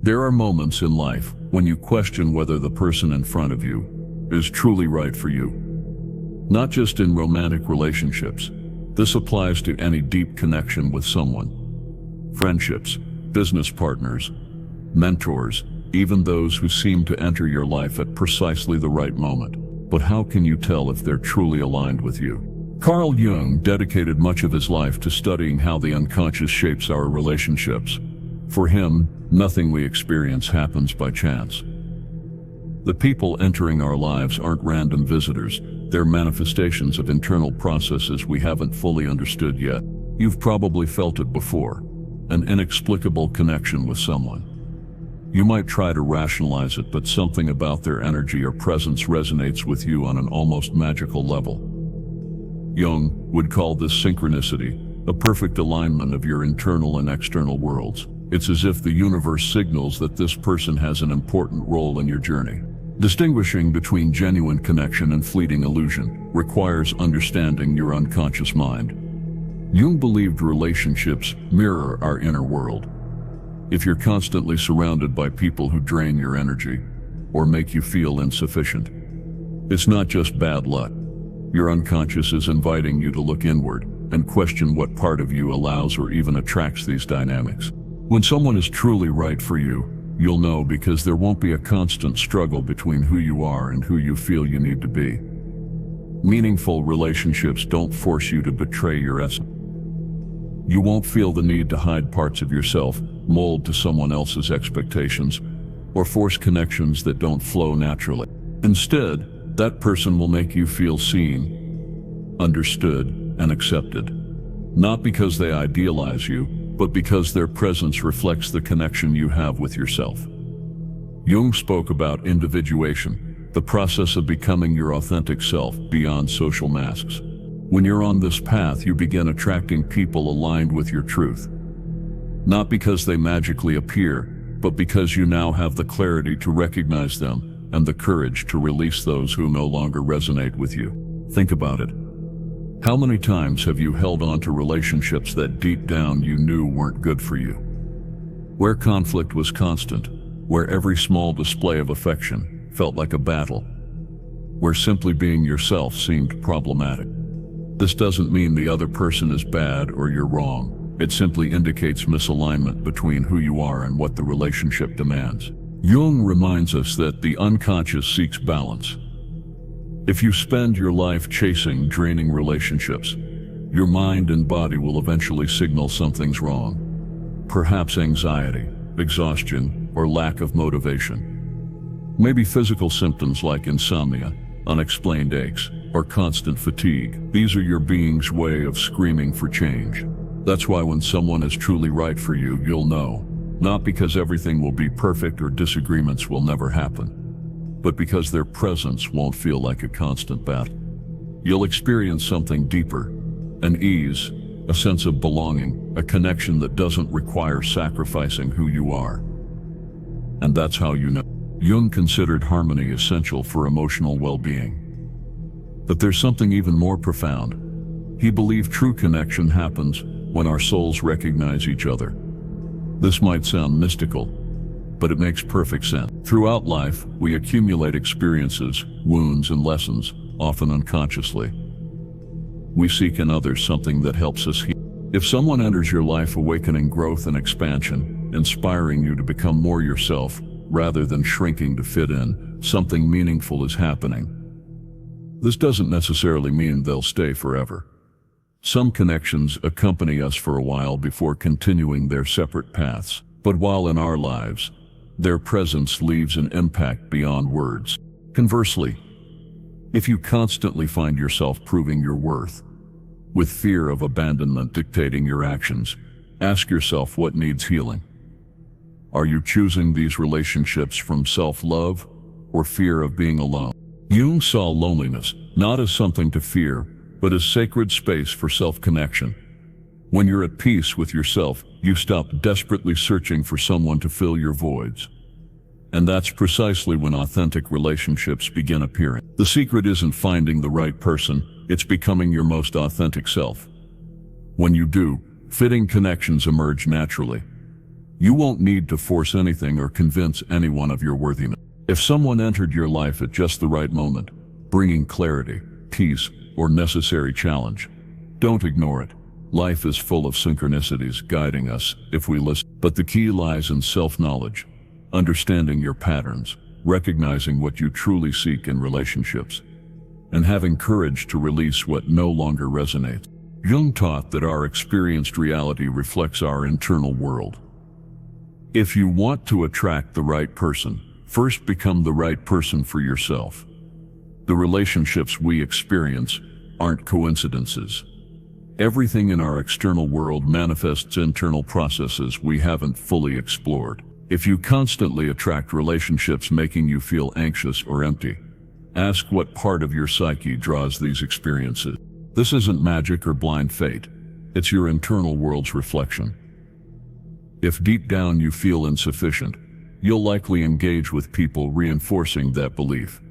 There are moments in life when you question whether the person in front of you is truly right for you. Not just in romantic relationships. This applies to any deep connection with someone. Friendships, business partners, mentors, even those who seem to enter your life at precisely the right moment. But how can you tell if they're truly aligned with you? Carl Jung dedicated much of his life to studying how the unconscious shapes our relationships. For him, nothing we experience happens by chance. The people entering our lives aren't random visitors, they're manifestations of internal processes we haven't fully understood yet. You've probably felt it before, an inexplicable connection with someone. You might try to rationalize it, but something about their energy or presence resonates with you on an almost magical level. Jung would call this synchronicity, a perfect alignment of your internal and external worlds. It's as if the universe signals that this person has an important role in your journey. Distinguishing between genuine connection and fleeting illusion requires understanding your unconscious mind. Jung believed relationships mirror our inner world. If you're constantly surrounded by people who drain your energy or make you feel insufficient, it's not just bad luck. Your unconscious is inviting you to look inward and question what part of you allows or even attracts these dynamics. When someone is truly right for you, you'll know because there won't be a constant struggle between who you are and who you feel you need to be. Meaningful relationships don't force you to betray your essence. You won't feel the need to hide parts of yourself, mold to someone else's expectations, or force connections that don't flow naturally. Instead, that person will make you feel seen, understood, and accepted. Not because they idealize you, but because their presence reflects the connection you have with yourself. Jung spoke about individuation, the process of becoming your authentic self beyond social masks. When you're on this path, you begin attracting people aligned with your truth. Not because they magically appear, but because you now have the clarity to recognize them and the courage to release those who no longer resonate with you. Think about it. How many times have you held on to relationships that deep down you knew weren't good for you? Where conflict was constant, where every small display of affection felt like a battle, where simply being yourself seemed problematic. This doesn't mean the other person is bad or you're wrong. It simply indicates misalignment between who you are and what the relationship demands. Jung reminds us that the unconscious seeks balance. If you spend your life chasing draining relationships, your mind and body will eventually signal something's wrong. Perhaps anxiety, exhaustion, or lack of motivation. Maybe physical symptoms like insomnia, unexplained aches, or constant fatigue. These are your being's way of screaming for change. That's why when someone is truly right for you, you'll know. Not because everything will be perfect or disagreements will never happen, but because their presence won't feel like a constant battle. You'll experience something deeper, an ease, a sense of belonging, a connection that doesn't require sacrificing who you are. And that's how you know. Jung considered harmony essential for emotional well-being. But there's something even more profound. He believed true connection happens when our souls recognize each other. This might sound mystical, but it makes perfect sense. Throughout life, we accumulate experiences, wounds, and lessons, often unconsciously. We seek in others something that helps us heal. If someone enters your life awakening growth and expansion, inspiring you to become more yourself, rather than shrinking to fit in, something meaningful is happening. This doesn't necessarily mean they'll stay forever. Some connections accompany us for a while before continuing their separate paths. But while in our lives, their presence leaves an impact beyond words. Conversely, if you constantly find yourself proving your worth, with fear of abandonment dictating your actions, ask yourself what needs healing. Are you choosing these relationships from self-love or fear of being alone? Jung saw loneliness not as something to fear, but as sacred space for self-connection. When you're at peace with yourself, you stop desperately searching for someone to fill your voids. And that's precisely when authentic relationships begin appearing. The secret isn't finding the right person, it's becoming your most authentic self. When you do, fitting connections emerge naturally. You won't need to force anything or convince anyone of your worthiness. If someone entered your life at just the right moment, bringing clarity, peace, or necessary challenge, don't ignore it. Life is full of synchronicities guiding us if we listen. But the key lies in self-knowledge, understanding your patterns, recognizing what you truly seek in relationships, and having courage to release what no longer resonates. Jung taught that our experienced reality reflects our internal world. If you want to attract the right person, first become the right person for yourself. The relationships we experience aren't coincidences. Everything in our external world manifests internal processes we haven't fully explored. If you constantly attract relationships making you feel anxious or empty, ask what part of your psyche draws these experiences. This isn't magic or blind fate. It's your internal world's reflection. If deep down you feel insufficient, you'll likely engage with people reinforcing that belief.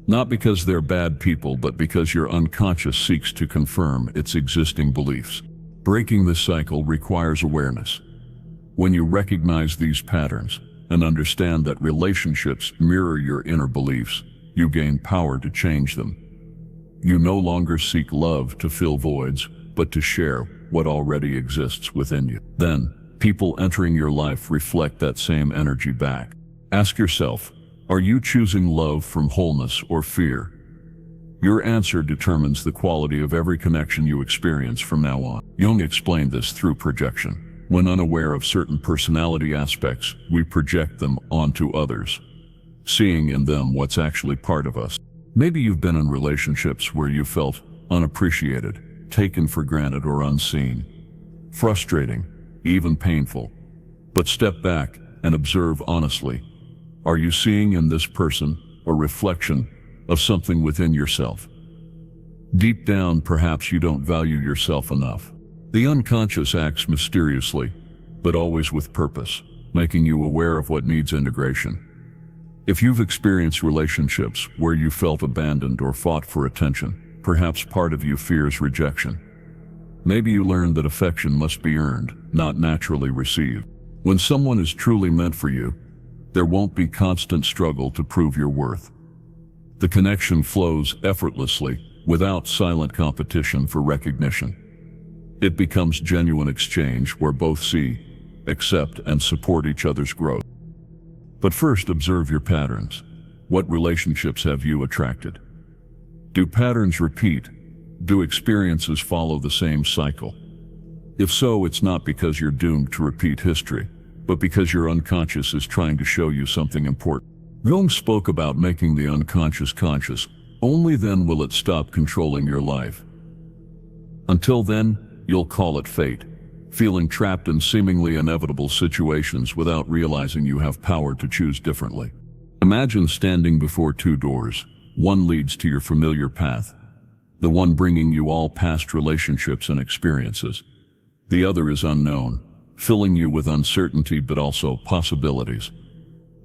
Not because they're bad people, but because your unconscious seeks to confirm its existing beliefs. Breaking this cycle requires awareness. When you recognize these patterns and understand that relationships mirror your inner beliefs, you gain power to change them. You no longer seek love to fill voids, but to share what already exists within you. Then, people entering your life reflect that same energy back. Ask yourself, are you choosing love from wholeness or fear? Your answer determines the quality of every connection you experience from now on. Jung explained this through projection. When unaware of certain personality aspects, we project them onto others, seeing in them what's actually part of us. Maybe you've been in relationships where you felt unappreciated, taken for granted or unseen. Frustrating, even painful. But step back and observe honestly. Are you seeing in this person a reflection of something within yourself? Deep down, perhaps you don't value yourself enough. The unconscious acts mysteriously, but always with purpose, making you aware of what needs integration. If you've experienced relationships where you felt abandoned or fought for attention, perhaps part of you fears rejection. Maybe you learned that affection must be earned, not naturally received. When someone is truly meant for you, there won't be constant struggle to prove your worth. The connection flows effortlessly, without silent competition for recognition. It becomes genuine exchange where both see, accept, and support each other's growth. But first, observe your patterns. What relationships have you attracted? Do patterns repeat? Do experiences follow the same cycle? If so, it's not because you're doomed to repeat history, but because your unconscious is trying to show you something important. Jung spoke about making the unconscious conscious. Only then will it stop controlling your life. Until then, you'll call it fate, feeling trapped in seemingly inevitable situations without realizing you have power to choose differently. Imagine standing before two doors. One leads to your familiar path, the one bringing you all past relationships and experiences. The other is unknown, filling you with uncertainty but also possibilities.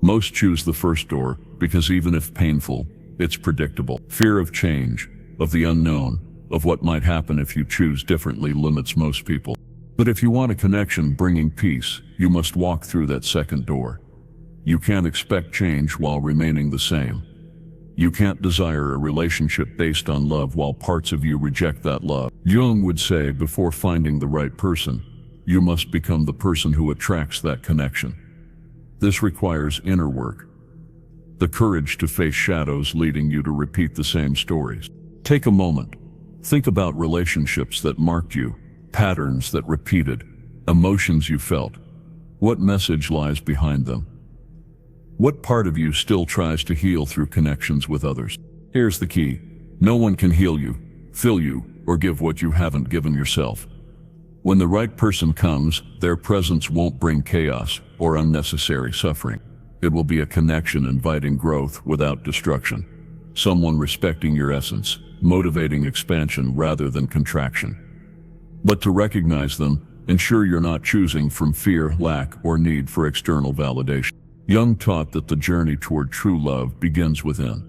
Most choose the first door because even if painful, it's predictable. Fear of change, of the unknown, of what might happen if you choose differently limits most people. But if you want a connection bringing peace, you must walk through that second door. You can't expect change while remaining the same. You can't desire a relationship based on love while parts of you reject that love. Jung would say, before finding the right person, you must become the person who attracts that connection. This requires inner work. The courage to face shadows leading you to repeat the same stories. Take a moment. Think about relationships that marked you, patterns that repeated, emotions you felt. What message lies behind them? What part of you still tries to heal through connections with others? Here's the key. No one can heal you, fill you, or give what you haven't given yourself. When the right person comes, their presence won't bring chaos or unnecessary suffering. It will be a connection inviting growth without destruction. Someone respecting your essence, motivating expansion rather than contraction. But to recognize them, ensure you're not choosing from fear, lack, or need for external validation. Jung taught that the journey toward true love begins within.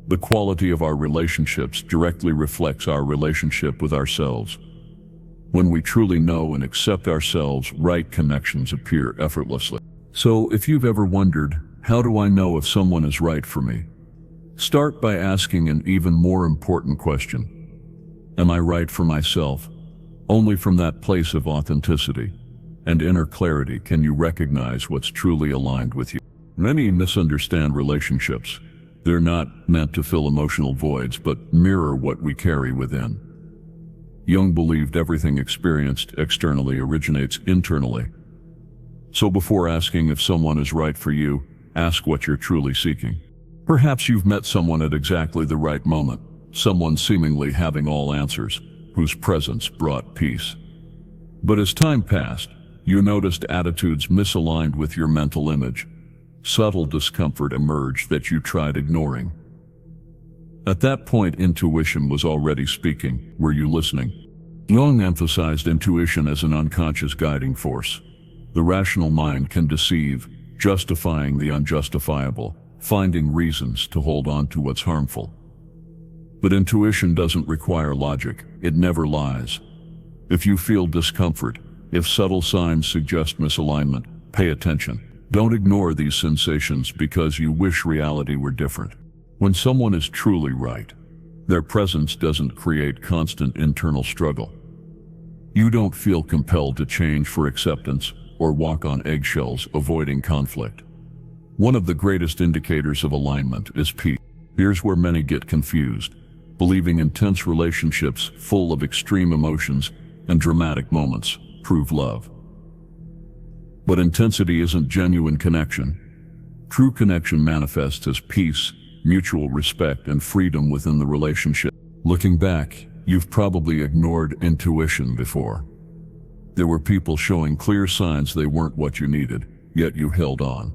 The quality of our relationships directly reflects our relationship with ourselves. When we truly know and accept ourselves, right connections appear effortlessly. So if you've ever wondered, how do I know if someone is right for me? Start by asking an even more important question. Am I right for myself? Only from that place of authenticity and inner clarity can you recognize what's truly aligned with you. Many misunderstand relationships. They're not meant to fill emotional voids, but mirror what we carry within. Jung believed everything experienced externally originates internally. So before asking if someone is right for you, ask what you're truly seeking. Perhaps you've met someone at exactly the right moment, someone seemingly having all answers, whose presence brought peace. But as time passed, you noticed attitudes misaligned with your mental image. Subtle discomfort emerged that you tried ignoring. At that point, intuition was already speaking. Were you listening? Jung emphasized intuition as an unconscious guiding force. The rational mind can deceive, justifying the unjustifiable, finding reasons to hold on to what's harmful. But intuition doesn't require logic. It never lies. If you feel discomfort, if subtle signs suggest misalignment, pay attention. Don't ignore these sensations because you wish reality were different. When someone is truly right, their presence doesn't create constant internal struggle. You don't feel compelled to change for acceptance or walk on eggshells avoiding conflict. One of the greatest indicators of alignment is peace. Here's where many get confused, believing intense relationships full of extreme emotions and dramatic moments prove love. But intensity isn't genuine connection. True connection manifests as peace, mutual respect, and freedom within the relationship. Looking back, you've probably ignored intuition before. There were people showing clear signs they weren't what you needed, yet you held on.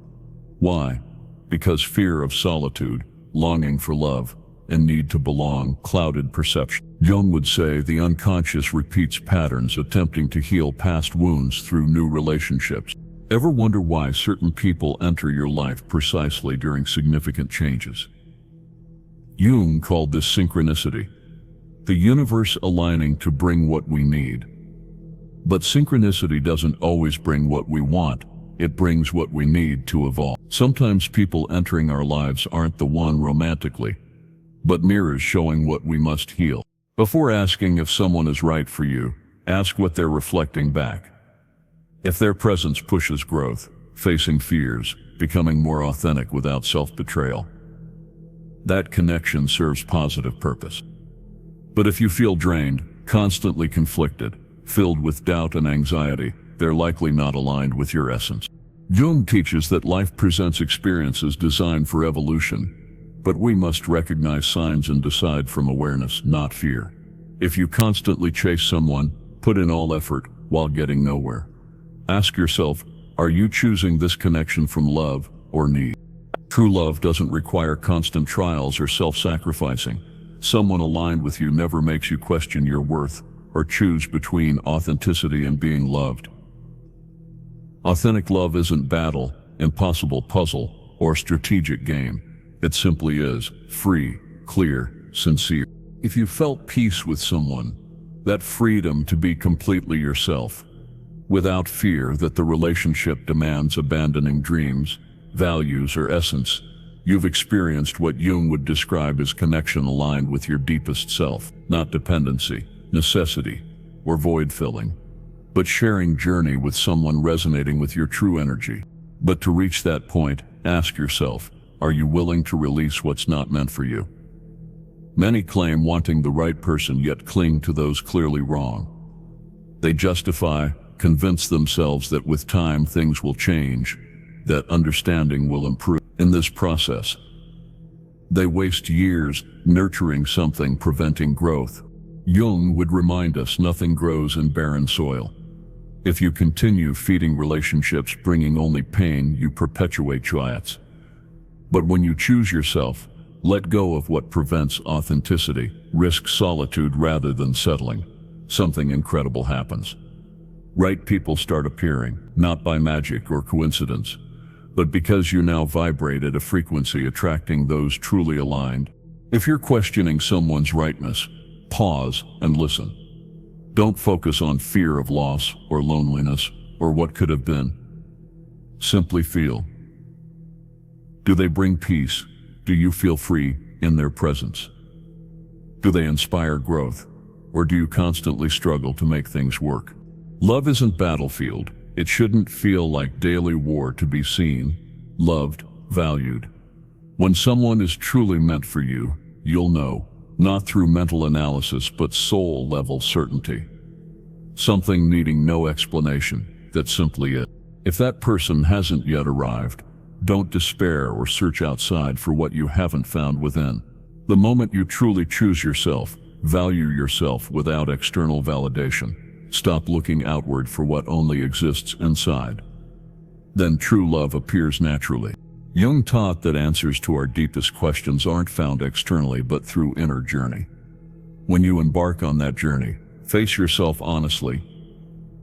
Why? Because fear of solitude, longing for love, and need to belong clouded perception. Jung would say the unconscious repeats patterns attempting to heal past wounds through new relationships. Ever wonder why certain people enter your life precisely during significant changes? Jung called this synchronicity, the universe aligning to bring what we need. But synchronicity doesn't always bring what we want. It brings what we need to evolve. Sometimes people entering our lives aren't the one romantically, but mirrors showing what we must heal. Before asking if someone is right for you, ask what they're reflecting back. If their presence pushes growth, facing fears, becoming more authentic without self-betrayal, that connection serves positive purpose. But if you feel drained, constantly conflicted, filled with doubt and anxiety, they're likely not aligned with your essence. Jung teaches that life presents experiences designed for evolution, but we must recognize signs and decide from awareness, not fear. If you constantly chase someone, put in all effort while getting nowhere. Ask yourself, are you choosing this connection from love or need? True love doesn't require constant trials or self-sacrificing. Someone aligned with you never makes you question your worth or choose between authenticity and being loved. Authentic love isn't battle, impossible puzzle, or strategic game. It simply is free, clear, sincere. If you felt peace with someone, that freedom to be completely yourself, without fear that the relationship demands abandoning dreams, values, or essence, you've experienced what Jung would describe as connection aligned with your deepest self, not dependency, necessity, or void filling, but sharing journey with someone resonating with your true energy. But to reach that point, ask yourself, are you willing to release what's not meant for you? Many claim wanting the right person yet cling to those clearly wrong. They justify, convince themselves that with time things will change, that understanding will improve. In this process, they waste years nurturing something preventing growth. Jung would remind us nothing grows in barren soil. If you continue feeding relationships bringing only pain, you perpetuate giants. But when you choose yourself, let go of what prevents authenticity, risk solitude rather than settling, something incredible happens. Right people start appearing, not by magic or coincidence, but because you now vibrate at a frequency attracting those truly aligned. If you're questioning someone's rightness, pause and listen. Don't focus on fear of loss or loneliness or what could have been. Simply feel. Do they bring peace? Do you feel free in their presence? Do they inspire growth? Or do you constantly struggle to make things work? Love isn't battlefield. It shouldn't feel like daily war to be seen, loved, valued. When someone is truly meant for you, you'll know, not through mental analysis but soul-level certainty. Something needing no explanation, that simply is. If that person hasn't yet arrived, don't despair or search outside for what you haven't found within. The moment you truly choose yourself, value yourself without external validation, stop looking outward for what only exists inside, then true love appears naturally. Jung taught that answers to our deepest questions aren't found externally but through inner journey. When you embark on that journey, face yourself honestly,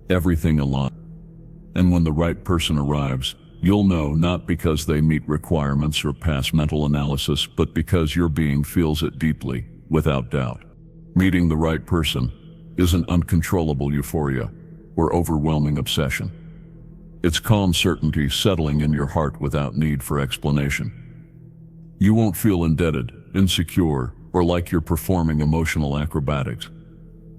everything alone. And when the right person arrives, you'll know not because they meet requirements or pass mental analysis, but because your being feels it deeply, without doubt. Meeting the right person isn't uncontrollable euphoria or overwhelming obsession. It's calm certainty settling in your heart without need for explanation. You won't feel indebted, insecure, or like you're performing emotional acrobatics.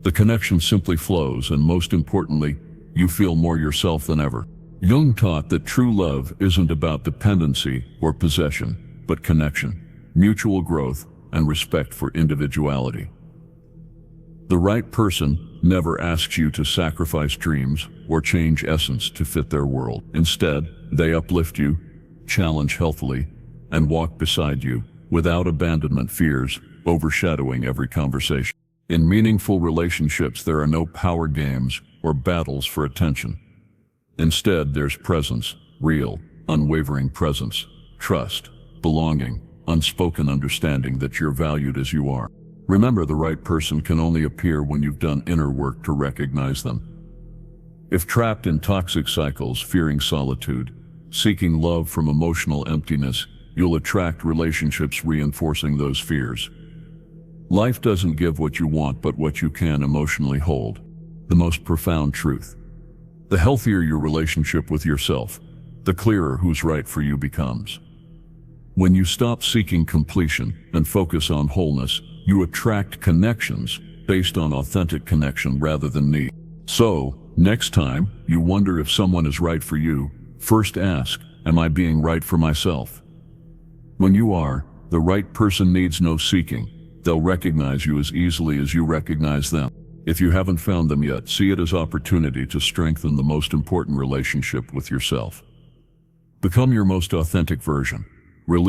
The connection simply flows, and most importantly, you feel more yourself than ever. Jung taught that true love isn't about dependency or possession, but connection, mutual growth, and respect for individuality. The right person never asks you to sacrifice dreams or change essence to fit their world. Instead, they uplift you, challenge healthily, and walk beside you without abandonment fears overshadowing every conversation. In meaningful relationships, there are no power games or battles for attention. Instead, there's presence, real, unwavering presence, trust, belonging, unspoken understanding that you're valued as you are. Remember, the right person can only appear when you've done inner work to recognize them. If trapped in toxic cycles, fearing solitude, seeking love from emotional emptiness, you'll attract relationships reinforcing those fears. Life doesn't give what you want, but what you can emotionally hold. The most profound truth. The healthier your relationship with yourself, the clearer who's right for you becomes. When you stop seeking completion and focus on wholeness, you attract connections based on authentic connection rather than need. So, next time you wonder if someone is right for you, first ask, am I being right for myself? When you are, the right person needs no seeking. They'll recognize you as easily as you recognize them. If you haven't found them yet, see it as opportunity to strengthen the most important relationship with yourself. Become your most authentic version. Release